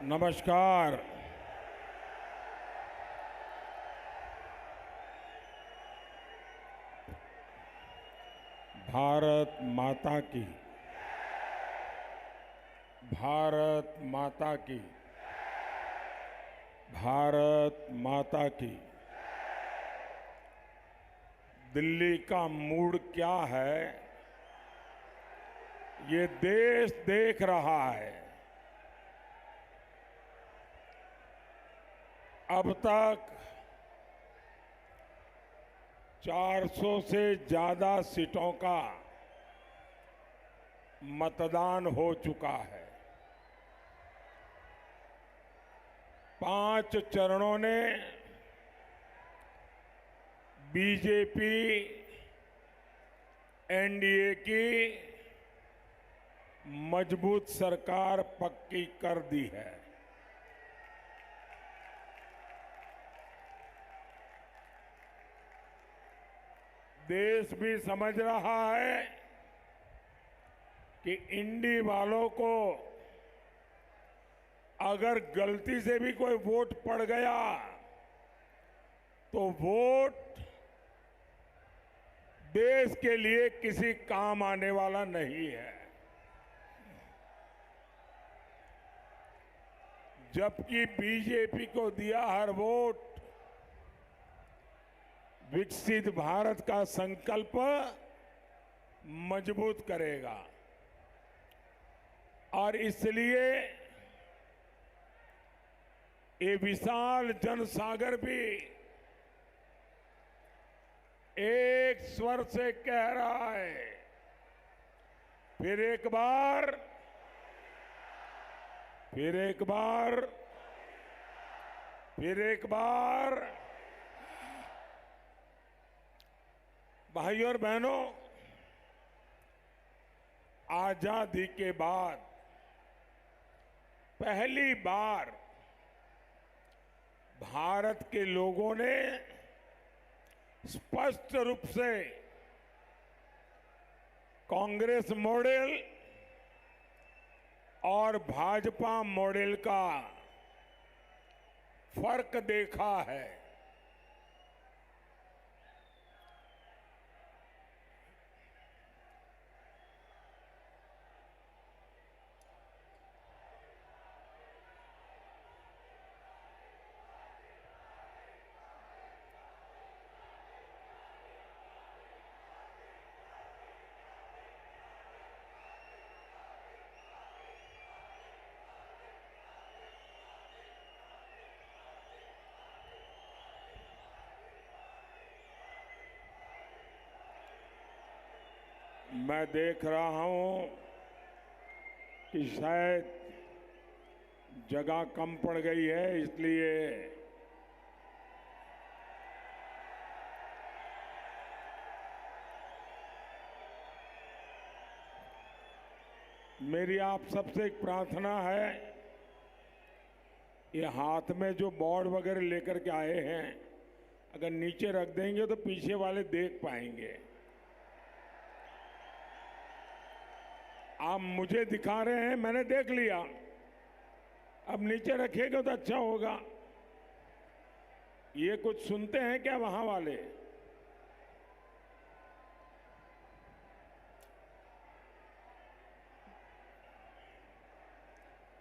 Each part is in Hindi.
नमस्कार। भारत माता की, भारत माता की, भारत माता की। दिल्ली का मूड क्या है, ये देश देख रहा है। अब तक 400 से ज्यादा सीटों का मतदान हो चुका है। 5 चरणों ने बीजेपी एनडीए की मजबूत सरकार पक्की कर दी है। देश भी समझ रहा है कि इंडी वालों को अगर गलती से भी कोई वोट पड़ गया तो वोट देश के लिए किसी काम आने वाला नहीं है। जबकि बीजेपी को दिया हर वोट विकसित भारत का संकल्प मजबूत करेगा। और इसलिए ये विशाल जनसागर भी एक स्वर से कह रहा है, फिर एक बार, फिर एक बार, फिर एक बार। भाइयों और बहनों, आजादी के बाद पहली बार भारत के लोगों ने स्पष्ट रूप से कांग्रेस मॉडल और भाजपा मॉडल का फर्क देखा है। मैं देख रहा हूं कि शायद जगह कम पड़ गई है, इसलिए मेरी आप सबसे एक प्रार्थना है, ये हाथ में जो बोर्ड वगैरह लेकर के आए हैं, अगर नीचे रख देंगे तो पीछे वाले देख पाएंगे। आप मुझे दिखा रहे हैं, मैंने देख लिया, अब नीचे रखिएगा तो अच्छा होगा। ये कुछ सुनते हैं क्या वहां वाले?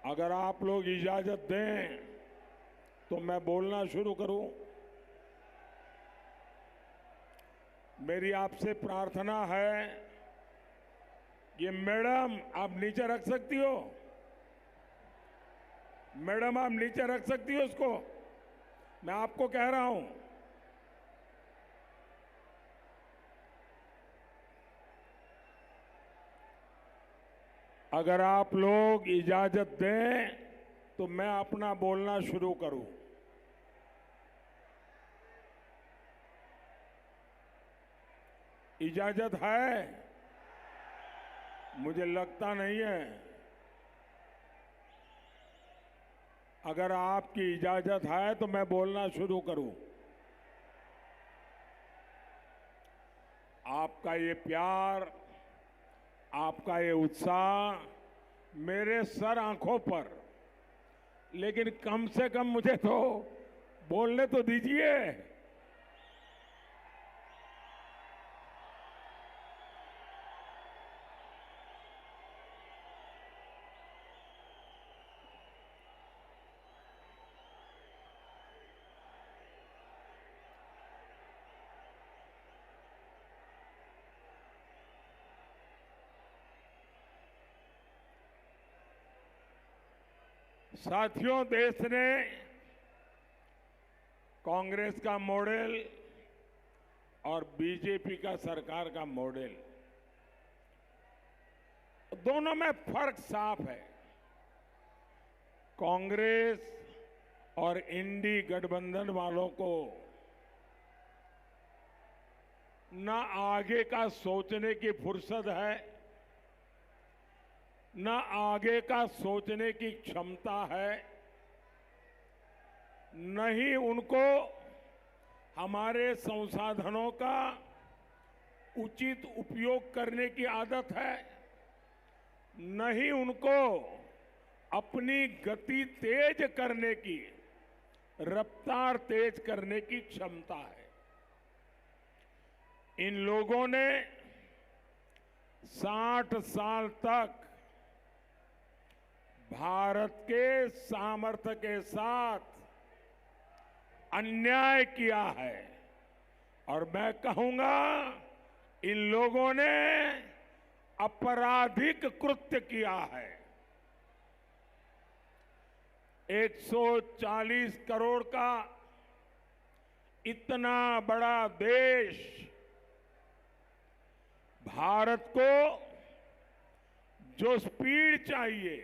अगर आप लोग इजाजत दें तो मैं बोलना शुरू करूं। मेरी आपसे प्रार्थना है, ये मैडम आप नीचे रख सकती हो? मैडम आप नीचे रख सकती हो उसको? मैं आपको कह रहा हूं। अगर आप लोग इजाजत दें तो मैं अपना बोलना शुरू करूं। इजाजत है? मुझे लगता नहीं है। अगर आपकी इजाजत है तो मैं बोलना शुरू करूं। आपका ये प्यार, आपका ये उत्साह मेरे सर आंखों पर लेकिन कम से कम मुझे तो बोलने तो दीजिए। साथियों, देश ने कांग्रेस का मॉडल और बीजेपी का सरकार का मॉडल, दोनों में फर्क साफ है। कांग्रेस और इंडी गठबंधन वालों को न आगे का सोचने की फुर्सत है, न आगे का सोचने की क्षमता है, न ही उनको हमारे संसाधनों का उचित उपयोग करने की आदत है, न ही उनको अपनी गति तेज करने की, रफ्तार तेज करने की क्षमता है। इन लोगों ने 60 साल तक भारत के सामर्थ्य के साथ अन्याय किया है और मैं कहूंगा इन लोगों ने आपराधिक कृत्य किया है। 140 करोड़ का इतना बड़ा देश भारत को जो स्पीड चाहिए,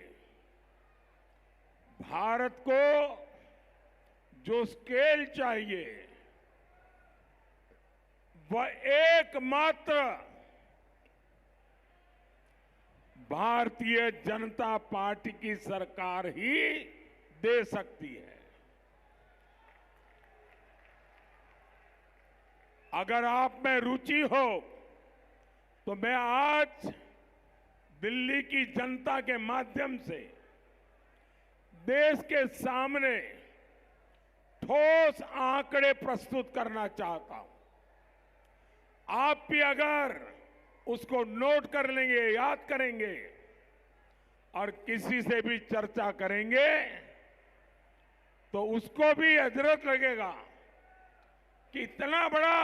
भारत को जो स्केल चाहिए, वह एकमात्र भारतीय जनता पार्टी की सरकार ही दे सकती है। अगर आप में रुचि हो तो मैं आज दिल्ली की जनता के माध्यम से देश के सामने ठोस आंकड़े प्रस्तुत करना चाहता हूं। आप भी अगर उसको नोट कर लेंगे, याद करेंगे और किसी से भी चर्चा करेंगे तो उसको भी हजरत लगेगा कि इतना बड़ा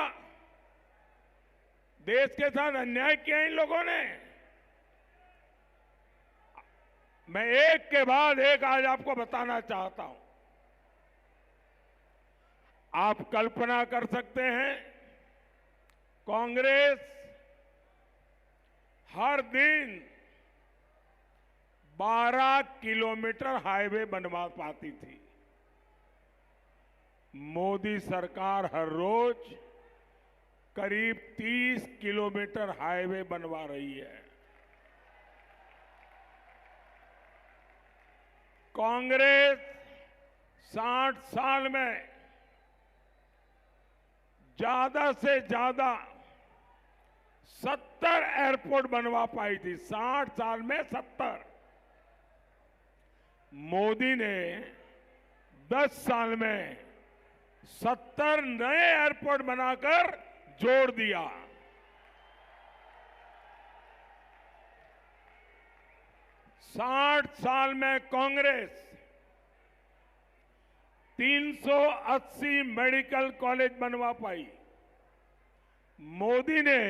देश के साथ अन्याय किया इन लोगों ने। मैं एक के बाद एक आज आपको बताना चाहता हूं। आप कल्पना कर सकते हैं, कांग्रेस हर दिन 12 किलोमीटर हाईवे बनवा पाती थी। मोदी सरकार हर रोज करीब 30 किलोमीटर हाईवे बनवा रही है। कांग्रेस 60 साल में ज्यादा से ज्यादा 70 एयरपोर्ट बनवा पाई थी। 60 साल में 70। मोदी ने 10 साल में 70 नए एयरपोर्ट बनाकर जोड़ दिया। 60 साल में कांग्रेस 380 मेडिकल कॉलेज बनवा पाई। मोदी ने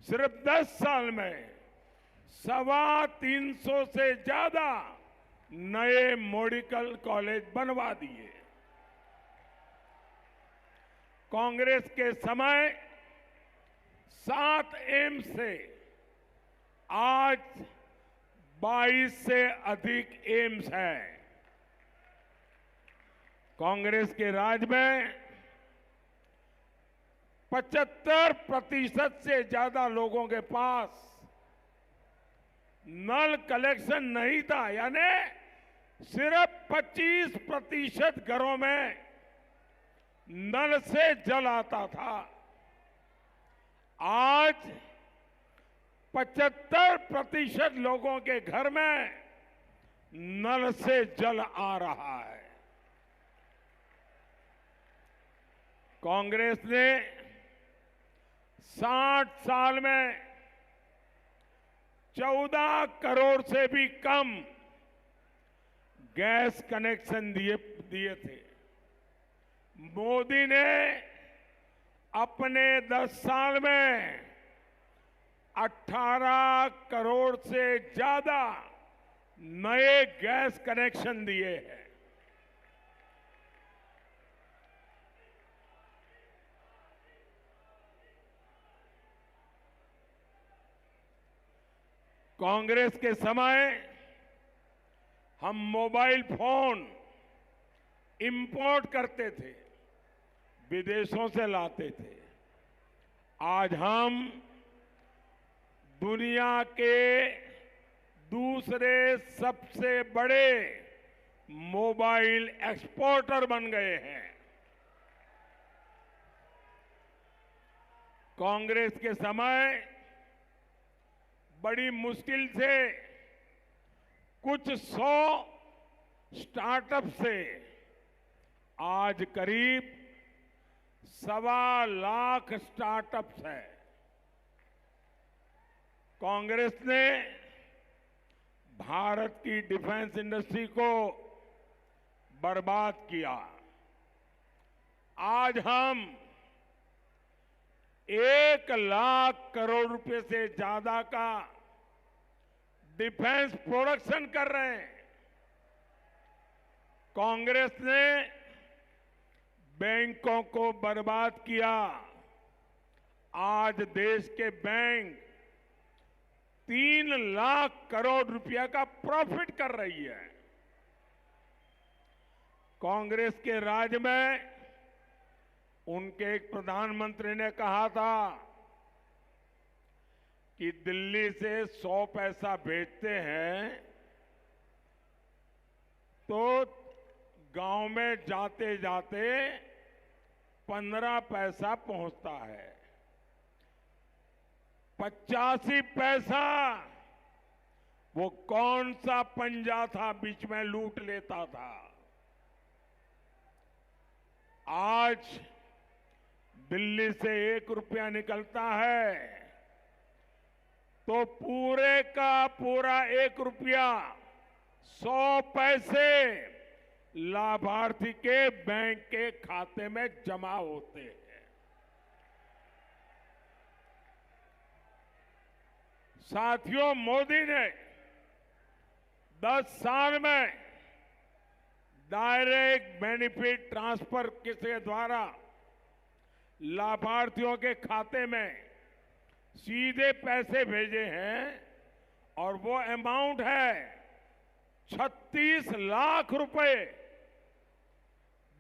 सिर्फ 10 साल में 325 से ज्यादा नए मेडिकल कॉलेज बनवा दिए। कांग्रेस के समय 7 एम्स से आज 22 से अधिक एम्स हैं। कांग्रेस के राज में 75% से ज्यादा लोगों के पास नल कलेक्शन नहीं था, यानी सिर्फ 25% घरों में नल से जल आता था। आज 75% लोगों के घर में नल से जल आ रहा है। कांग्रेस ने 60 साल में 14 करोड़ से भी कम गैस कनेक्शन दिए थे। मोदी ने अपने 10 साल में 18 करोड़ से ज्यादा नए गैस कनेक्शन दिए हैं। कांग्रेस के समय हम मोबाइल फोन इंपोर्ट करते थे, विदेशों से लाते थे। आज हम दुनिया के दूसरे सबसे बड़े मोबाइल एक्सपोर्टर बन गए हैं। कांग्रेस के समय बड़ी मुश्किल से कुछ 100 स्टार्टअप से आज करीब 1.25 लाख स्टार्टअप्स हैं। कांग्रेस ने भारत की डिफेंस इंडस्ट्री को बर्बाद किया। आज हम 1 लाख करोड़ रुपए से ज्यादा का डिफेंस प्रोडक्शन कर रहे हैं। कांग्रेस ने बैंकों को बर्बाद किया। आज देश के बैंक 3 लाख करोड़ रुपया का प्रॉफिट कर रही है। कांग्रेस के राज में उनके एक प्रधानमंत्री ने कहा था कि दिल्ली से 100 पैसा भेजते हैं तो गांव में जाते जाते 15 पैसा पहुंचता है। 85 पैसा वो कौन सा पंजा था बीच में लूट लेता था। आज दिल्ली से 1 रुपया निकलता है तो पूरे का पूरा 1 रुपया 100 पैसे लाभार्थी के बैंक के खाते में जमा होते हैं। साथियों, मोदी ने 10 साल में डायरेक्ट बेनिफिट ट्रांसफर के द्वारा लाभार्थियों के खाते में सीधे पैसे भेजे हैं और वो अमाउंट है 36 लाख रुपए।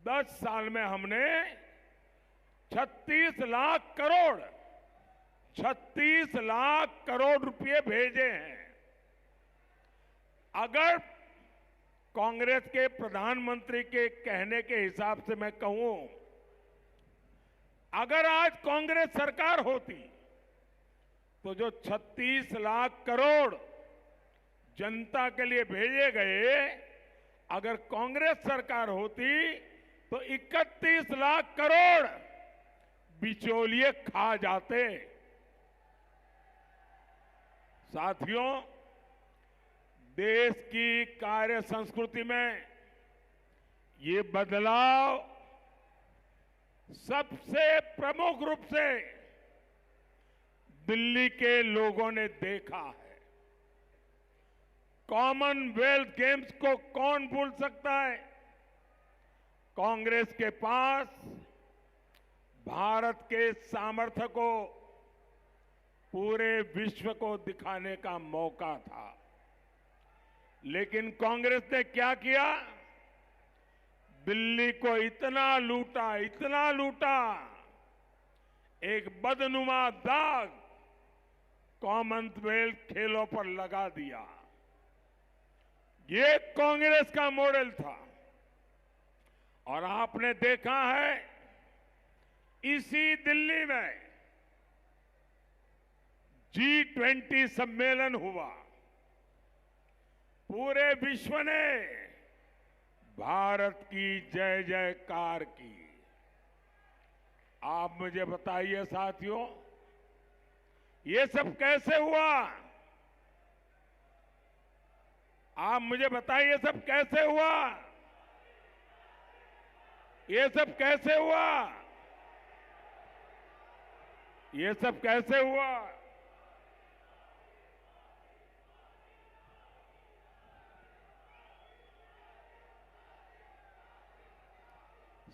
10 साल में हमने 36 लाख करोड़ रुपए भेजे हैं। अगर कांग्रेस के प्रधानमंत्री के कहने के हिसाब से मैं कहूं, अगर आज कांग्रेस सरकार होती तो जो 36 लाख करोड़ जनता के लिए भेजे गए, अगर कांग्रेस सरकार होती तो 31 लाख करोड़ बिचौलिए खा जाते। साथियों, देश की कार्य संस्कृति में ये बदलाव सबसे प्रमुख रूप से दिल्ली के लोगों ने देखा है। कॉमनवेल्थ गेम्स को कौन भूल सकता है। कांग्रेस के पास भारत के सामर्थ्य को पूरे विश्व को दिखाने का मौका था, लेकिन कांग्रेस ने क्या किया, दिल्ली को इतना लूटा, एक बदनुमा दाग कॉमनवेल्थ खेलों पर लगा दिया। ये कांग्रेस का मॉडल था और आपने देखा है इसी दिल्ली में G20 सम्मेलन हुआ। पूरे विश्व ने भारत की जय जयकार की। आप मुझे बताइए साथियों, ये सब कैसे हुआ? आप मुझे बताइए ये सब कैसे हुआ? ये सब कैसे हुआ? ये सब कैसे हुआ?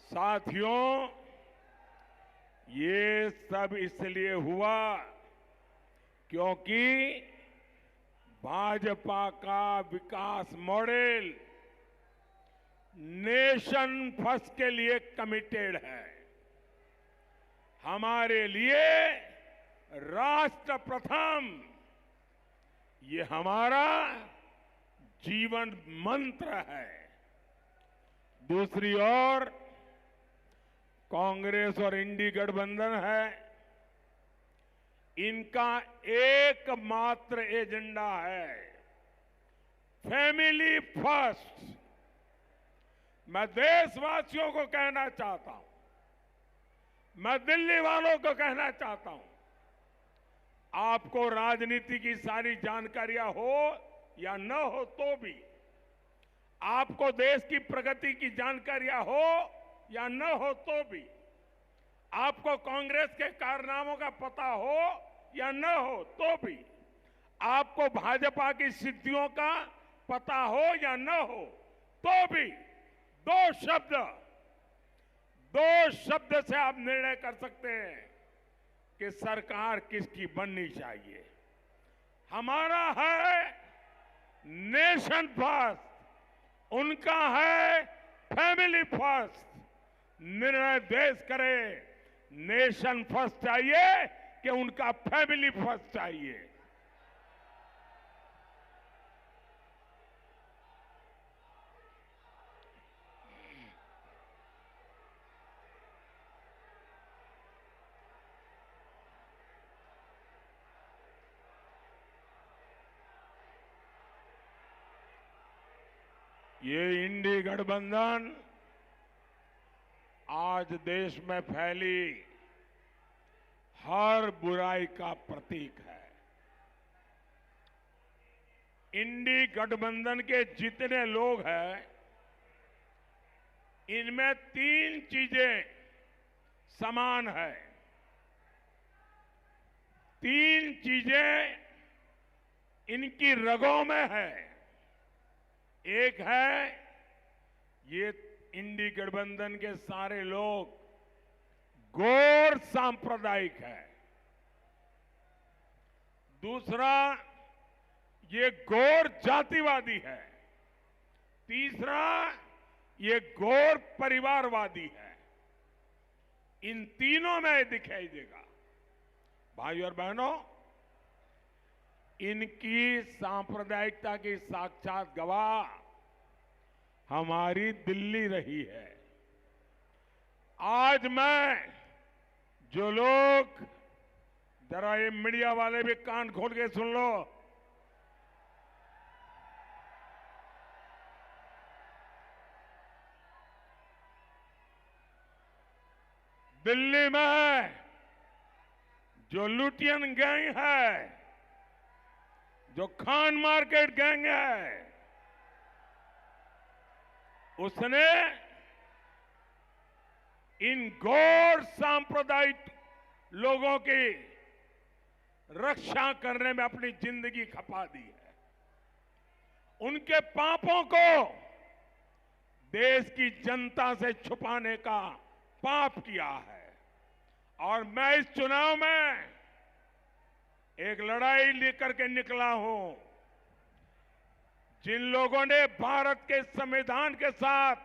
साथियों, ये सब इसलिए हुआ क्योंकि भाजपा का विकास मॉडल नेशन फर्स्ट के लिए कमिटेड है। हमारे लिए राष्ट्र प्रथम, ये हमारा जीवन मंत्र है। दूसरी ओर कांग्रेस और इंडी गठबंधन है, इनका एकमात्र एजेंडा है फैमिली फर्स्ट। मैं देशवासियों को कहना चाहता हूं, मैं दिल्ली वालों को कहना चाहता हूं, आपको राजनीति की सारी जानकारियां हो या न हो तो भी, आपको देश की प्रगति की जानकारियां हो या न हो तो भी, आपको कांग्रेस के कारनामों का पता हो या न हो तो भी, आपको भाजपा की सिद्धियों का पता हो या न हो तो भी, दो शब्द से आप निर्णय कर सकते हैं कि सरकार किसकी बननी चाहिए। हमारा है नेशन फर्स्ट, उनका है फैमिली फर्स्ट। निर्णय देश करे, नेशन फर्स्ट चाहिए कि उनका फैमिली फर्स्ट चाहिए। ये इंडी गठबंधन आज देश में फैली हर बुराई का प्रतीक है। इंडी गठबंधन के जितने लोग हैं, इनमें तीन चीजें समान है। तीन चीजें इनकी रगों में है। एक है, ये इंडी गठबंधन के सारे लोग गौर सांप्रदायिक है। दूसरा, ये गौर जातिवादी है। तीसरा, ये गौर परिवारवादी है। इन तीनों में दिखाई देगा। भाई और बहनों, इनकी सांप्रदायिकता की साक्षात गवाह हमारी दिल्ली रही है। आज मैं, जो लोग, जरा ये मीडिया वाले भी कान खोल के सुन लो, दिल्ली में जो लुटियन गैंग है, जो खान मार्केट गैंग है, उसने इन गौर सांप्रदायिक लोगों की रक्षा करने में अपनी जिंदगी खपा दी है। उनके पापों को देश की जनता से छुपाने का पाप किया है। और मैं इस चुनाव में एक लड़ाई लेकर के निकला हूं। जिन लोगों ने भारत के संविधान के साथ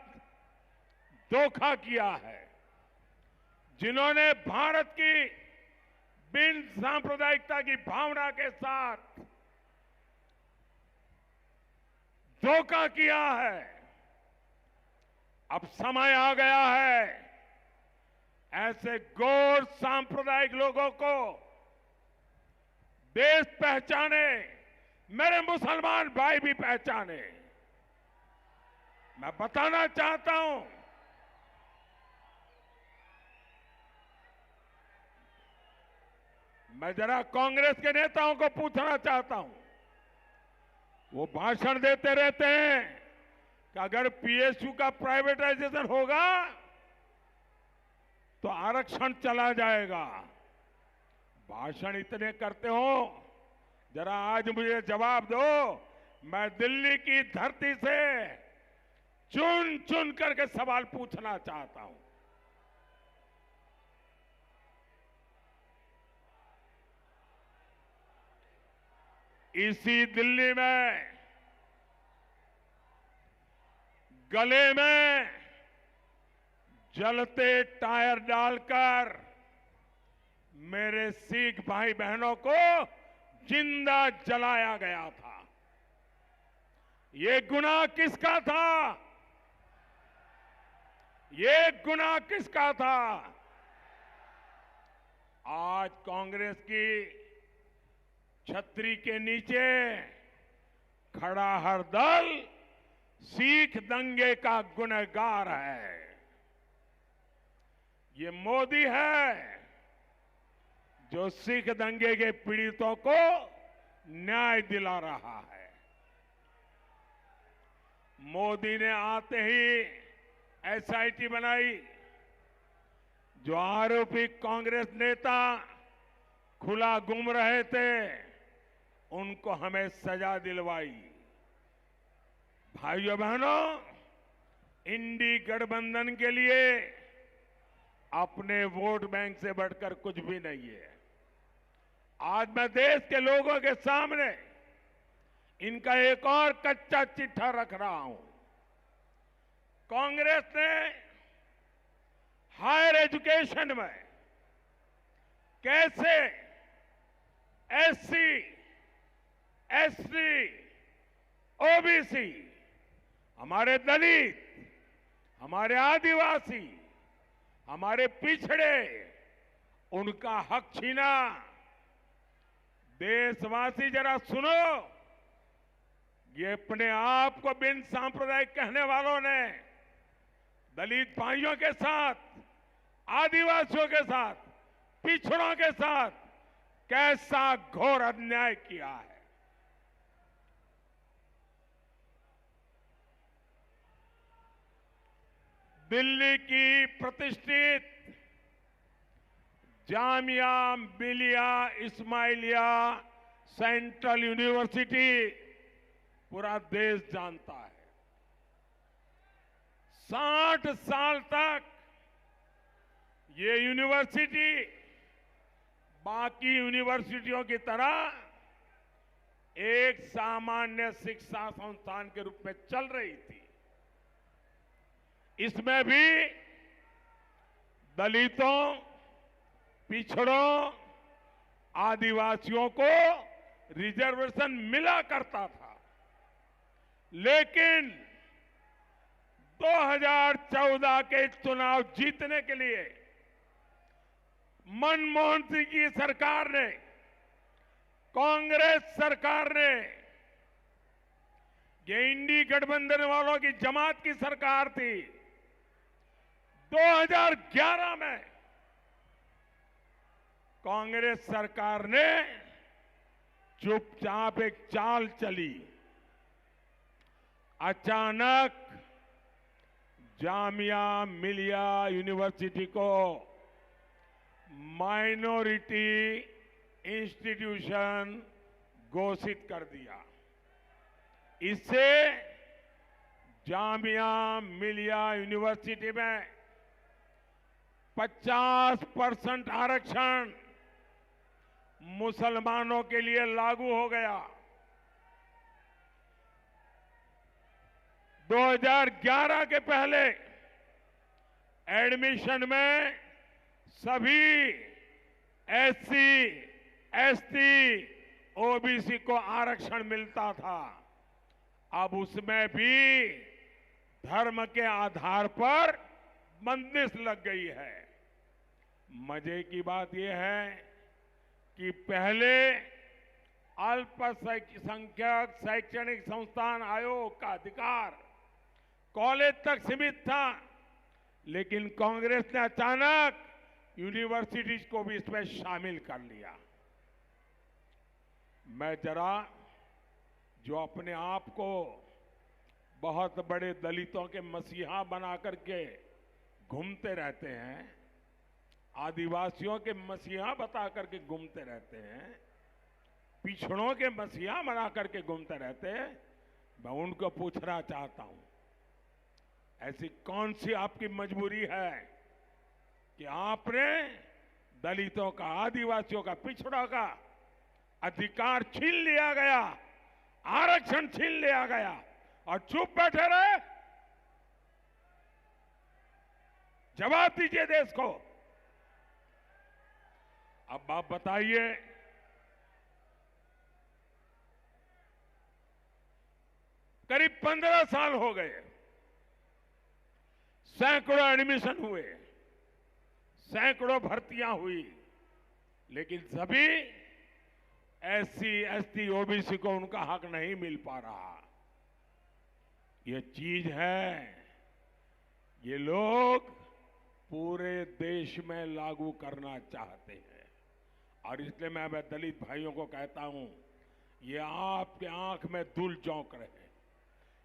धोखा किया है, जिन्होंने भारत की बिन सांप्रदायिकता की भावना के साथ धोखा किया है, अब समय आ गया है ऐसे गौर सांप्रदायिक लोगों को देश पहचाने, मेरे मुसलमान भाई भी पहचाने। मैं बताना चाहता हूं, मैं जरा कांग्रेस के नेताओं को पूछना चाहता हूं, वो भाषण देते रहते हैं कि अगर पीएसयू का प्राइवेटाइजेशन होगा तो आरक्षण चला जाएगा। भाषण इतने करते हो, जरा आज मुझे जवाब दो। मैं दिल्ली की धरती से चुन चुन करके सवाल पूछना चाहता हूं। इसी दिल्ली में गले में जलते टायर डालकर मेरे सिख भाई बहनों को जिंदा जलाया गया था। ये गुनाह किसका था? ये गुनाह किसका था? आज कांग्रेस की छतरी के नीचे खड़ा हर दल सिख दंगे का गुनहगार है। ये मोदी है जो सिख दंगे के पीड़ितों को न्याय दिला रहा है। मोदी ने आते ही एसआईटी बनाई, जो आरोपी कांग्रेस नेता खुला घूम रहे थे उनको हमें सजा दिलवाई। भाइयों बहनों, इंडी गठबंधन के लिए अपने वोट बैंक से बढ़कर कुछ भी नहीं है। आज मैं देश के लोगों के सामने इनका एक और कच्चा चिट्ठा रख रहा हूं। कांग्रेस ने हायर एजुकेशन में कैसे एससी, एसटी, ओबीसी, हमारे दलित, हमारे आदिवासी, हमारे पिछड़े, उनका हक छीना। देशवासी जरा सुनो, ये अपने आप को बिन सांप्रदायिक कहने वालों ने दलित भाइयों के साथ, आदिवासियों के साथ, पिछड़ों के साथ कैसा घोर अन्याय किया है। दिल्ली की प्रतिष्ठित जामिया मिलिया इस्माइलिया सेंट्रल यूनिवर्सिटी पूरा देश जानता है। 60 साल तक ये यूनिवर्सिटी बाकी यूनिवर्सिटियों की तरह एक सामान्य शिक्षा संस्थान के रूप में चल रही थी। इसमें भी दलितों, पिछड़ों, आदिवासियों को रिजर्वेशन मिला करता था। लेकिन 2014 के चुनाव जीतने के लिए मनमोहन सिंह की सरकार ने, कांग्रेस सरकार ने, ये इंडी गठबंधन वालों की जमात की सरकार थी, 2011 में कांग्रेस सरकार ने चुपचाप एक चाल चली। अचानक जामिया मिलिया यूनिवर्सिटी को माइनॉरिटी इंस्टीट्यूशन घोषित कर दिया। इससे जामिया मिलिया यूनिवर्सिटी में 50% आरक्षण मुसलमानों के लिए लागू हो गया। 2011 के पहले एडमिशन में सभी एससी, एसटी, ओबीसी को आरक्षण मिलता था। अब उसमें भी धर्म के आधार पर बंदिश लग गई है। मजे की बात यह है कि पहले अल्पसंख्यक शैक्षणिक संस्थान आयोग का अधिकार कॉलेज तक सीमित था, लेकिन कांग्रेस ने अचानक यूनिवर्सिटीज को भी इसमें शामिल कर लिया। मैं जरा जो अपने आप को बहुत बड़े दलितों के मसीहा बना करके घूमते रहते हैं, आदिवासियों के मसीहा बता करके घूमते रहते हैं, पिछड़ों के मसीहा बना करके घूमते रहते हैं, मैं उनको पूछना चाहता हूं, ऐसी कौन सी आपकी मजबूरी है कि आपने दलितों का, आदिवासियों का, पिछड़ों का अधिकार छीन लिया गया, आरक्षण छीन लिया गया और चुप बैठे रहे? जवाब दीजिए देश को। अब आप बताइए, करीब 15 साल हो गए, सैकड़ों एडमिशन हुए, सैकड़ों भर्तियां हुई, लेकिन सभी एससी, एसटी, ओबीसी को उनका हक नहीं मिल पा रहा। ये चीज है, ये लोग पूरे देश में लागू करना चाहते हैं। और इसलिए मैं दलित भाइयों को कहता हूं, ये आपके आंख में धूल झोंक रहे हैं।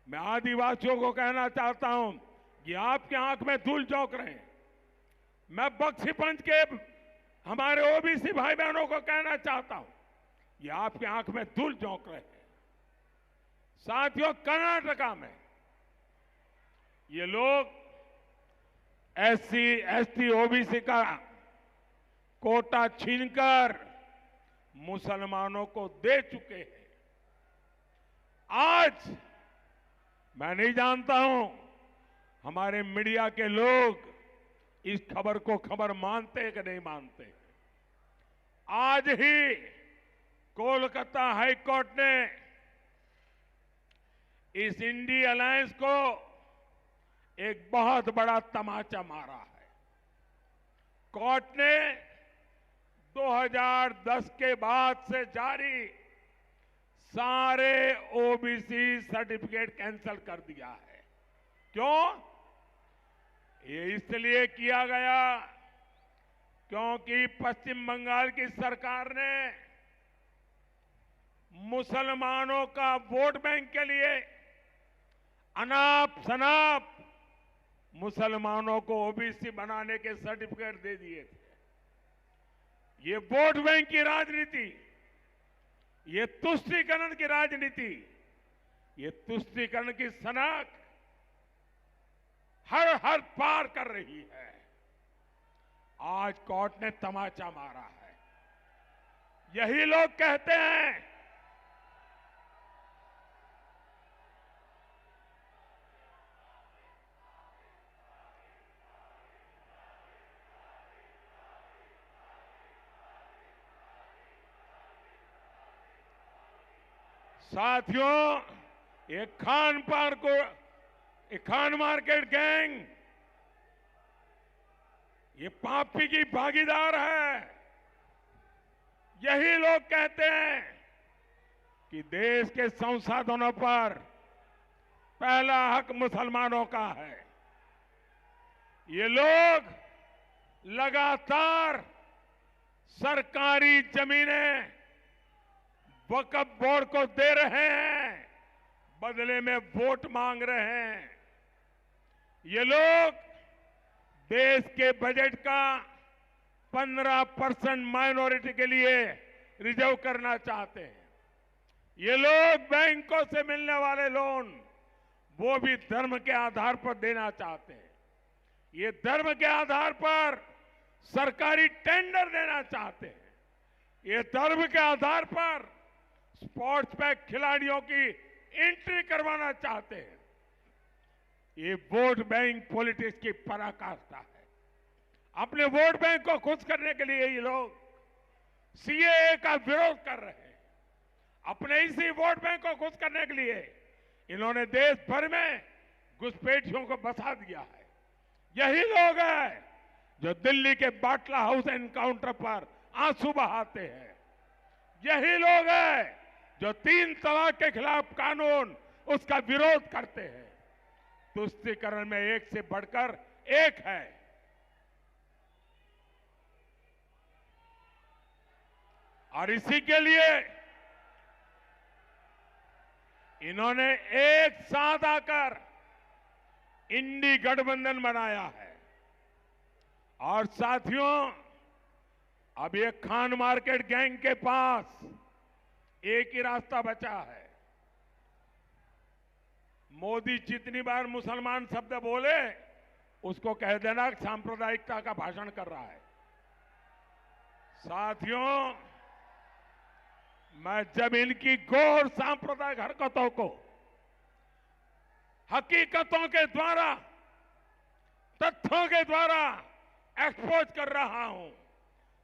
मैं आदिवासियों को कहना चाहता हूं, ये आपके आंख में धूल झोंक रहे हैं। मैं बख्शीपंथ के हमारे ओबीसी भाई बहनों को कहना चाहता हूं, ये आपके आंख में धूल झोंक रहे हैं। साथियों, कर्नाटका में ये लोग एससी, एसटी, ओबीसी का कोटा छीनकर मुसलमानों को दे चुके हैं। आज मैं नहीं जानता हूं हमारे मीडिया के लोग इस खबर को खबर मानते हैं कि नहीं मानते। आज ही कोलकाता हाईकोर्ट ने इस इंडी अलायंस को एक बहुत बड़ा तमाचा मारा है। कोर्ट ने 2010 के बाद से जारी सारे ओबीसी सर्टिफिकेट कैंसिल कर दिया है। क्यों? ये इसलिए किया गया क्योंकि पश्चिम बंगाल की सरकार ने मुसलमानों का वोट बैंक के लिए अनाप शनाप मुसलमानों को ओबीसी बनाने के सर्टिफिकेट दे दिए थे। ये वोट बैंक की राजनीति, ये तुष्टीकरण की राजनीति, ये तुष्टीकरण की सनक हर पार कर रही है। आज कोर्ट ने तमाचा मारा है। यही लोग कहते हैं साथियों, ये खान मार्केट गैंग ये पापी की भागीदार है। यही लोग कहते हैं कि देश के संसाधनों पर पहला हक मुसलमानों का है। ये लोग लगातार सरकारी जमीनें वक्फ बोर्ड को दे रहे हैं, बदले में वोट मांग रहे हैं। ये लोग देश के बजट का 15% माइनॉरिटी के लिए रिजर्व करना चाहते हैं। ये लोग बैंकों से मिलने वाले लोन वो भी धर्म के आधार पर देना चाहते हैं। ये धर्म के आधार पर सरकारी टेंडर देना चाहते हैं। ये धर्म के आधार पर स्पोर्ट्स में खिलाड़ियों की एंट्री करवाना चाहते हैं। ये वोट बैंक पॉलिटिक्स की पराकाष्ठा है। अपने वोट बैंक को खुश करने के लिए ये लोग सीएए का विरोध कर रहे हैं। अपने इसी वोट बैंक को खुश करने के लिए इन्होंने देश भर में घुसपैठियों को बसा दिया है। यही लोग हैं जो दिल्ली के बाटला हाउस एनकाउंटर पर आंसू बहाते हैं। यही लोग हैं जो 3 तलाक के खिलाफ कानून उसका विरोध करते हैं। तुष्टीकरण में एक से बढ़कर एक है। और इसी के लिए इन्होंने एक साथ आकर इंडी गठबंधन बनाया है। और साथियों, अब ये खान मार्केट गैंग के पास एक ही रास्ता बचा है। मोदी जितनी बार मुसलमान शब्द बोले उसको कह देना सांप्रदायिकता का भाषण कर रहा है। साथियों, मैं जब इनकी घोर सांप्रदायिक हरकतों को हकीकतों के द्वारा, तथ्यों के द्वारा एक्सपोज कर रहा हूं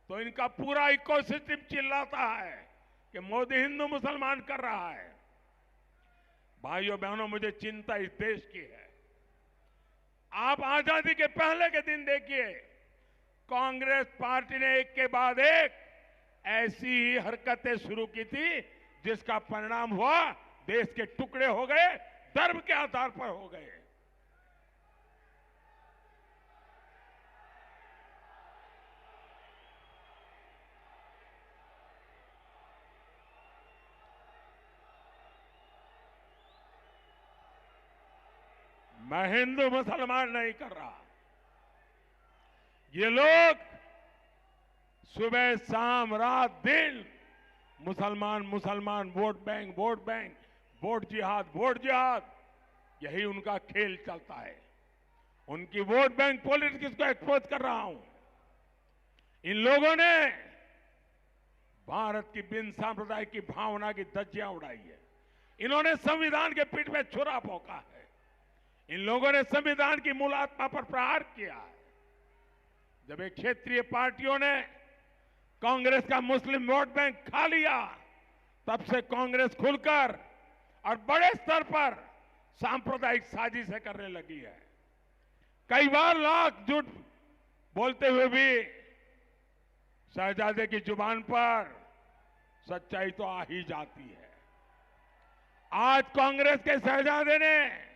तो इनका पूरा इकोसिस्टम चिल्लाता है कि मोदी हिंदू मुसलमान कर रहा है। भाइयों बहनों, मुझे चिंता इस देश की है। आप आजादी के पहले के दिन देखिए, कांग्रेस पार्टी ने एक के बाद एक ऐसी ही हरकतें शुरू की थी जिसका परिणाम हुआ देश के टुकड़े हो गए, धर्म के आधार पर हो गए। मैं हिंदू मुसलमान नहीं कर रहा। ये लोग सुबह शाम रात दिन मुसलमान मुसलमान, vote bank vote bank, vote जिहाद, यही उनका खेल चलता है। उनकी वोट बैंक पॉलिटिक्स को एक्सपोज कर रहा हूं। इन लोगों ने भारत की बिन सांप्रदायिक की भावना की धज्जियां उड़ाई है। इन्होंने संविधान के पीठ में छुरा भोंका है। इन लोगों ने संविधान की मूल आत्मा पर प्रहार किया है। जब एक क्षेत्रीय पार्टियों ने कांग्रेस का मुस्लिम वोट बैंक खा लिया, तब से कांग्रेस खुलकर और बड़े स्तर पर सांप्रदायिक साजिशें करने लगी है। कई बार लाख झूठ बोलते हुए भी शहजादे की जुबान पर सच्चाई तो आ ही जाती है। आज कांग्रेस के शहजादे ने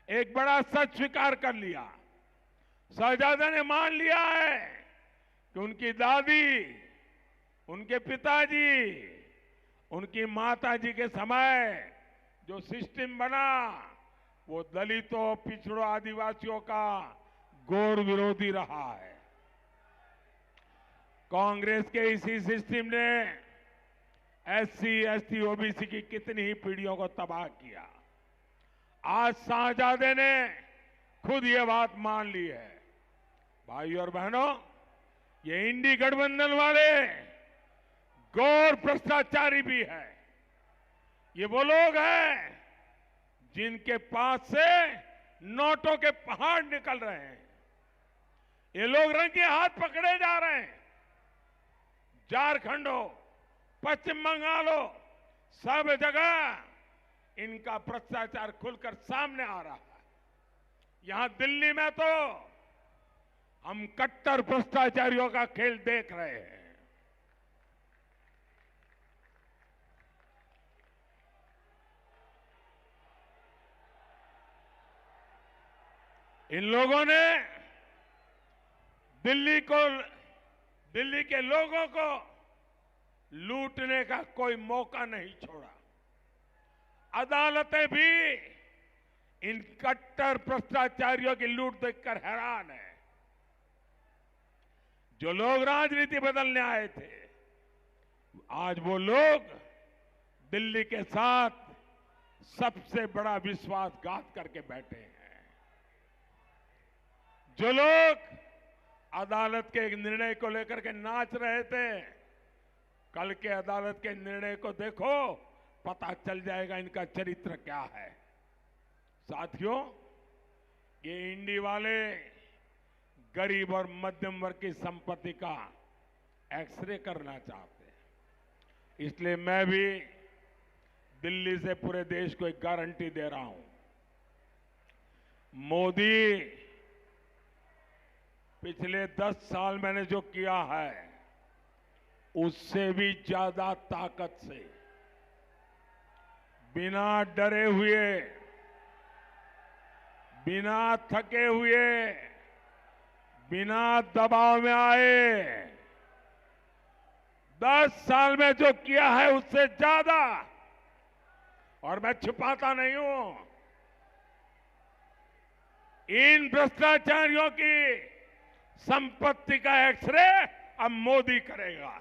एक बड़ा सच स्वीकार कर लिया। शहजादे ने मान लिया है कि उनकी दादी, उनके पिताजी, उनकी माताजी के समय जो सिस्टम बना वो दलितों, पिछड़ों, आदिवासियों का घोर विरोधी रहा है। कांग्रेस के इसी सिस्टम ने एससी, एसटी, ओबीसी की कितनी ही पीढ़ियों को तबाह किया। आज शाहजादे ने खुद ये बात मान ली है। भाइयों और बहनों, ये इंडी गठबंधन वाले घोर भ्रष्टाचारी भी है। ये वो लोग हैं जिनके पास से नोटों के पहाड़ निकल रहे हैं। ये लोग रंगे हाथ पकड़े जा रहे हैं। झारखंड हो, पश्चिम बंगाल हो, सब जगह इनका भ्रष्टाचार खुलकर सामने आ रहा है। यहां दिल्ली में तो हम कट्टर भ्रष्टाचारियों का खेल देख रहे हैं। इन लोगों ने दिल्ली के लोगों को लूटने का कोई मौका नहीं छोड़ा। अदालतें भी इन कट्टर भ्रष्टाचारियों की लूट देखकर हैरान है। जो लोग राजनीति बदलने आए थे, आज वो लोग दिल्ली के साथ सबसे बड़ा विश्वासघात करके बैठे हैं। जो लोग अदालत के एक निर्णय को लेकर के नाच रहे थे, कल के अदालत के निर्णय को देखो, पता चल जाएगा इनका चरित्र क्या है। साथियों, ये इंडी वाले गरीब और मध्यम वर्ग की संपत्ति का एक्सरे करना चाहते हैं। इसलिए मैं भी दिल्ली से पूरे देश को एक गारंटी दे रहा हूं, मोदी पिछले 10 साल मैंने जो किया है उससे भी ज्यादा ताकत से बिना डरे हुए, बिना थके हुए, बिना दबाव में आए 10 साल में जो किया है उससे ज्यादा, और मैं छिपाता नहीं हूं, इन भ्रष्टाचारियों की संपत्ति का एक्सरे अब मोदी करेगा।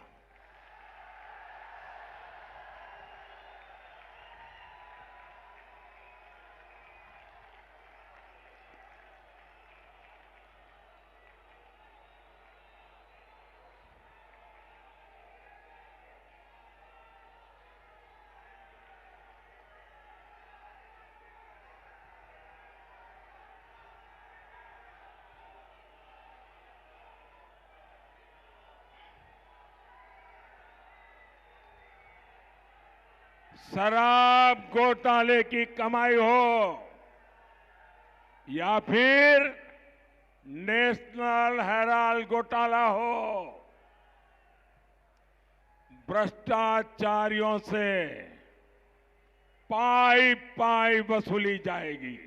शराब घोटाले की कमाई हो या फिर नेशनल हेराल्ड घोटाला हो, भ्रष्टाचारियों से पाई पाई वसूली जाएगी।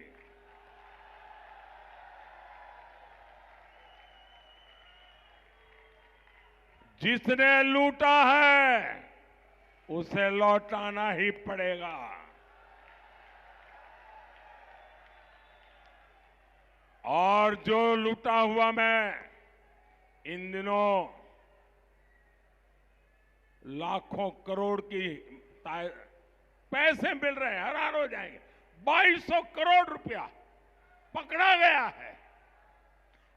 जिसने लूटा है उसे लौटाना ही पड़ेगा। और जो लूटा हुआ मैं इन दिनों लाखों करोड़ की पैसे मिल रहे हैं, हैरान हो जाएंगे। 2200 करोड़ रुपया पकड़ा गया है।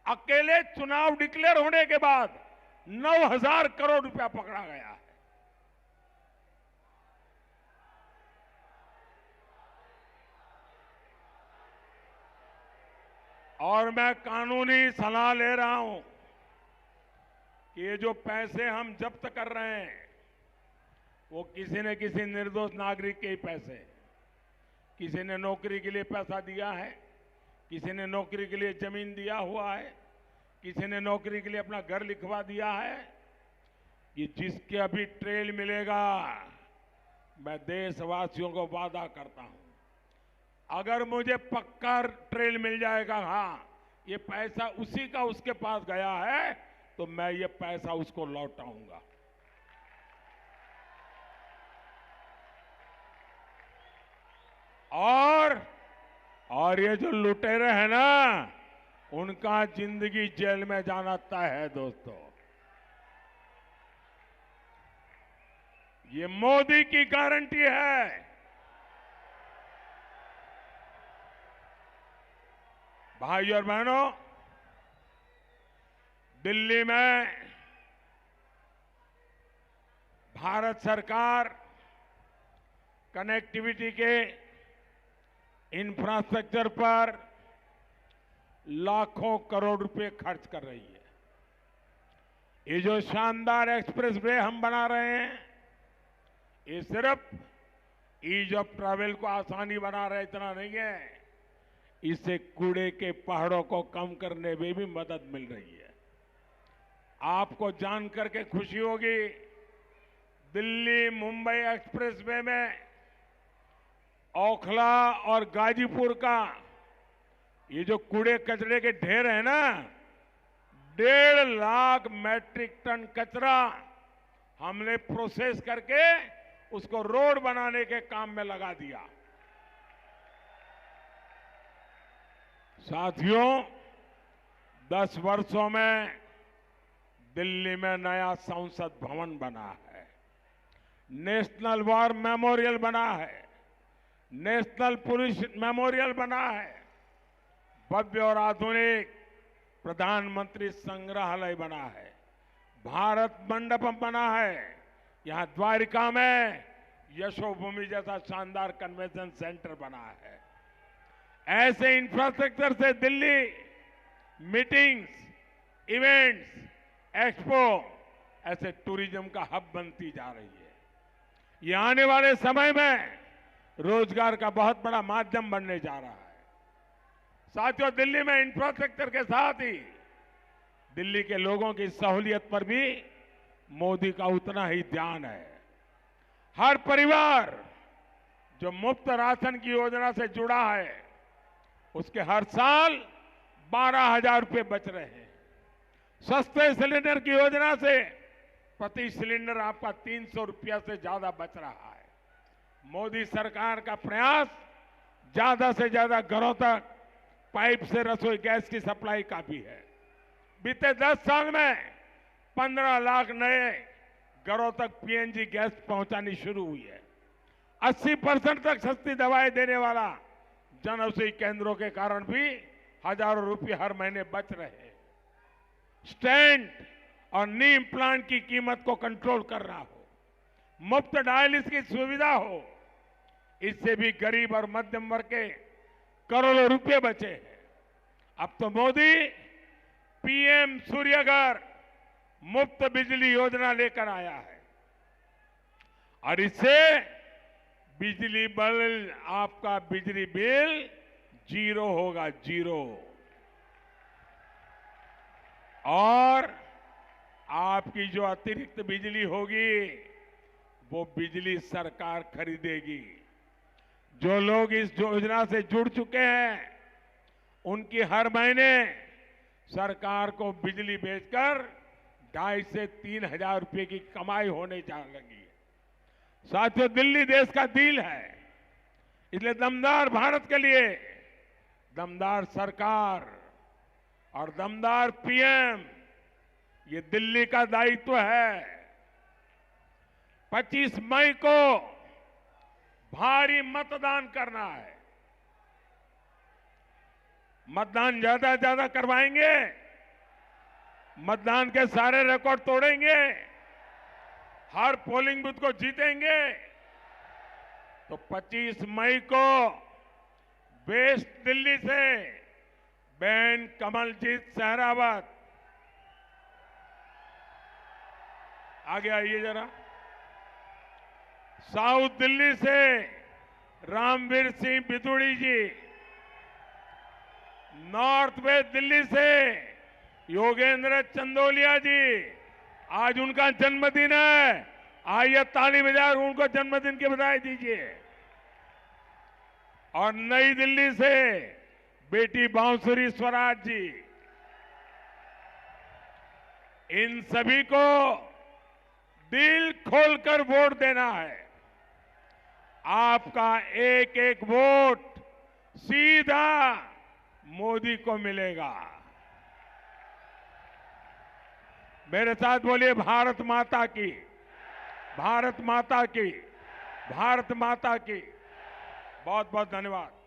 अकेले चुनाव डिक्लेयर होने के बाद 9000 करोड़ रुपया पकड़ा गया है। और मैं कानूनी सलाह ले रहा हूं कि ये जो पैसे हम जब्त कर रहे हैं वो किसी न किसी निर्दोष नागरिक के ही पैसे, किसी ने नौकरी के लिए पैसा दिया है, किसी ने नौकरी के लिए जमीन दिया हुआ है, किसी ने नौकरी के लिए अपना घर लिखवा दिया है। ये जिसके अभी ट्रेल मिलेगा, मैं देशवासियों को वादा करता हूं, अगर मुझे पक्का ट्रेल मिल जाएगा, हाँ ये पैसा उसी का उसके पास गया है, तो मैं ये पैसा उसको लौटाऊंगा। और ये जो लुटेरे हैं ना, उनका जिंदगी जेल में जाना तय है दोस्तों। ये मोदी की गारंटी है। भाइयों और बहनों, दिल्ली में भारत सरकार कनेक्टिविटी के इंफ्रास्ट्रक्चर पर लाखों करोड़ रुपए खर्च कर रही है। ये जो शानदार एक्सप्रेसवे हम बना रहे हैं, ये सिर्फ ईज ऑफ ट्रैवल को आसानी बना रहे इतना नहीं है, इससे कूड़े के पहाड़ों को कम करने में भी मदद मिल रही है। आपको जान करके खुशी होगी, दिल्ली मुंबई एक्सप्रेसवे में ओखला और गाजीपुर का ये जो कूड़े कचरे के ढेर है ना, 1.5 लाख मैट्रिक टन कचरा हमने प्रोसेस करके उसको रोड बनाने के काम में लगा दिया। साथियों, 10 वर्षों में दिल्ली में नया संसद भवन बना है, नेशनल वॉर मेमोरियल बना है, नेशनल पुलिस मेमोरियल बना है, भव्य और आधुनिक प्रधानमंत्री संग्रहालय बना है, भारत मंडपम बना है, यहां द्वारिका में यशोभूमि जैसा शानदार कन्वेंशन सेंटर बना है। ऐसे इंफ्रास्ट्रक्चर से दिल्ली मीटिंग्स, इवेंट्स, एक्सपो ऐसे टूरिज्म का हब बनती जा रही है। ये आने वाले समय में रोजगार का बहुत बड़ा माध्यम बनने जा रहा है। साथियों, दिल्ली में इंफ्रास्ट्रक्चर के साथ ही दिल्ली के लोगों की सहूलियत पर भी मोदी का उतना ही ध्यान है। हर परिवार जो मुफ्त राशन की योजना से जुड़ा है उसके हर साल 12,000 रुपये बच रहे हैं। सस्ते सिलेंडर की योजना से प्रति सिलेंडर आपका 300 रुपया से ज्यादा बच रहा है। मोदी सरकार का प्रयास ज्यादा से ज्यादा घरों तक पाइप से रसोई गैस की सप्लाई का भी है। बीते 10 साल में 15 लाख नए घरों तक पीएनजी गैस पहुंचानी शुरू हुई है। 80% तक सस्ती दवाएं देने वाला जन औषधि केंद्रों के कारण भी हजारों रुपये हर महीने बच रहे हैं। स्टेंट और नी इम्प्लांट की कीमत को कंट्रोल करना हो, मुफ्त डायलिसिस की सुविधा हो, इससे भी गरीब और मध्यम वर्ग के करोड़ों रुपए बचे हैं। अब तो मोदी पीएम सूर्यघर मुफ्त बिजली योजना लेकर आया है और इससे बिजली बिल, आपका बिजली बिल 0 होगा, 0। और आपकी जो अतिरिक्त बिजली होगी वो बिजली सरकार खरीदेगी। जो लोग इस योजना से जुड़ चुके हैं उनकी हर महीने सरकार को बिजली बेचकर 2,500 से 3,000 रुपए की कमाई होने जा लगी है। साथियों, दिल्ली देश का दिल है, इसलिए दमदार भारत के लिए दमदार सरकार और दमदार पीएम, ये दिल्ली का दायित्व है। 25 मई को भारी मतदान करना है। मतदान ज्यादा ज्यादा करवाएंगे, मतदान के सारे रिकॉर्ड तोड़ेंगे, हर पोलिंग बूथ को जीतेंगे। तो 25 मई को वेस्ट दिल्ली से बहन कमलजीत सहरावत, आगे आइए जरा, साउथ दिल्ली से रामवीर सिंह बिदुड़ी जी, नॉर्थ वेस्ट दिल्ली से योगेंद्र चंदोलिया जी, आज उनका जन्मदिन है, आइए ताली बजाकर उनको जन्मदिन की बधाई दीजिए। और नई दिल्ली से बेटी बांसुरी स्वराज जी, इन सभी को दिल खोलकर वोट देना है। आपका एक एक वोट सीधा मोदी को मिलेगा। मेरे साथ बोलिए, भारत माता की, भारत माता की, भारत माता की। बहुत बहुत धन्यवाद।